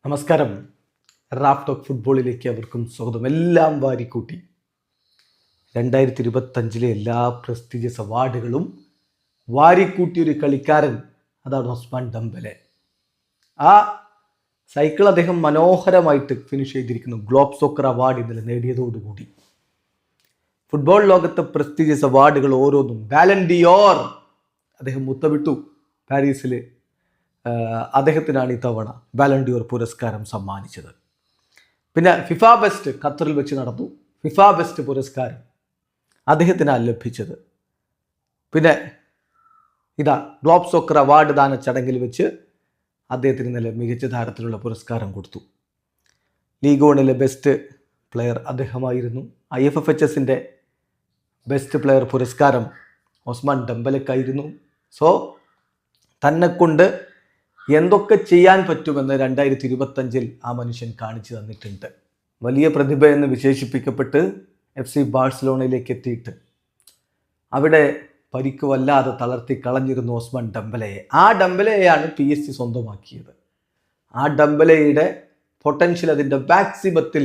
നമസ്കാരം. Raf talk ഫുട്ബോളിലേക്ക് അവർക്കും സ്വാഗതം. എല്ലാം വാരിക്കൂട്ടി 2025 എല്ലാ പ്രസ്റ്റീജിയസ് അവാർഡുകളും വാരിക്കൂട്ടിയൊരു കളിക്കാരൻ, അതാണ് ഒസ്മാൻ ഡംബലെ. ആ സൈക്കിൾ അദ്ദേഹം മനോഹരമായിട്ട് ഫിനിഷ് ചെയ്തിരിക്കുന്നു. ഗ്ലോബ് സോക്കർ അവാർഡ് ഇന്നലെ നേടിയതോടുകൂടി ഫുട്ബോൾ ലോകത്തെ പ്രസ്റ്റീജിയസ് അവാർഡുകൾ ഓരോന്നും ബാലൻ ഡിയോർ അദ്ദേഹം മുത്തമിട്ടു. പാരീസിൽ അദ്ദേഹത്തിനാണ് ഇത്തവണ ബാലൻ ഡിയോർ പുരസ്കാരം സമ്മാനിച്ചത്. പിന്നെ ഫിഫ ബെസ്റ്റ് ഖത്തറിൽ വെച്ച് നടന്നു. ഫിഫ ബെസ്റ്റ് പുരസ്കാരം അദ്ദേഹത്തിനാണ് ലഭിച്ചത്. പിന്നെ ഇതാ ഗ്ലോബ് സോക്കർ അവാർഡ് ദാന ചടങ്ങിൽ വെച്ച് അദ്ദേഹത്തിന് ഇന്നലെ മികച്ച താരത്തിലുള്ള പുരസ്കാരം കൊടുത്തു. ലീഗ് വണ്ണിലെ ബെസ്റ്റ് പ്ലെയർ അദ്ദേഹമായിരുന്നു. IFFHSൻ്റെ ബെസ്റ്റ് പ്ലെയർ പുരസ്കാരം ഒസ്മാൻ ഡംബലക്കായിരുന്നു. സോ തന്നെക്കൊണ്ട് എന്തൊക്കെ ചെയ്യാൻ പറ്റുമെന്ന് 2025 ആ മനുഷ്യൻ കാണിച്ചു തന്നിട്ടുണ്ട്. വലിയ പ്രതിഭ എന്ന് വിശേഷിപ്പിക്കപ്പെട്ട് FC ബാഴ്സലോണയിലേക്ക് എത്തിയിട്ട് അവിടെ പരിക്ക് വല്ലാതെ തളർത്തി കളഞ്ഞിരുന്നു ഒസ്മാൻ ഡംബലയെ. ആ ഡംബലയെയാണ് PSG സ്വന്തമാക്കിയത്. ആ ഡംബലയുടെ പൊട്ടൻഷ്യൽ അതിൻ്റെ മാക്സിമത്തിൽ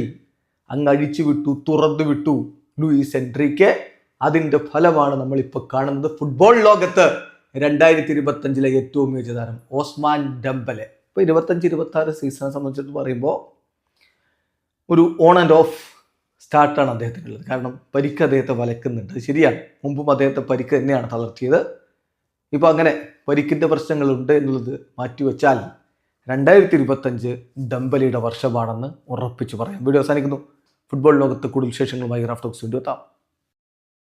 അങ്ങ് അഴിച്ചു വിട്ടു, തുറന്നു വിട്ടു ലൂയിസ് എൻട്രിക്കെ. അതിൻ്റെ ഫലമാണ് നമ്മളിപ്പോൾ കാണുന്നത്. ഫുട്ബോൾ ലോകത്ത് 2025 ഏറ്റവും മികച്ച താരം ഒസ്മാൻ ഡംബലെ. ഇപ്പോൾ 25-26 സീസണെ സംബന്ധിച്ചിട്ട് പറയുമ്പോൾ ഒരു ഓൺ ആൻഡ് ഓഫ് സ്റ്റാർട്ടാണ് അദ്ദേഹത്തിനുള്ളത്. കാരണം പരിക്ക് അദ്ദേഹത്തെ വലക്കുന്നുണ്ട്. ശരിയാണ്, മുമ്പും അദ്ദേഹത്തെ പരിക്ക് തന്നെയാണ് തളർത്തിയത്. ഇപ്പോൾ അങ്ങനെ പരിക്കിൻ്റെ പ്രശ്നങ്ങളുണ്ട് എന്നുള്ളത് മാറ്റിവെച്ചാൽ 2025 ഡംബലയുടെ വർഷമാണെന്ന് ഉറപ്പിച്ച് പറയാം. വീഡിയോ അവസാനിക്കുന്നു. ഫുട്ബോൾ ലോകത്ത് കൂടുതൽ വിശേഷങ്ങളുമായി റാഫ് ടോക്സ് വീണ്ടും എത്താം.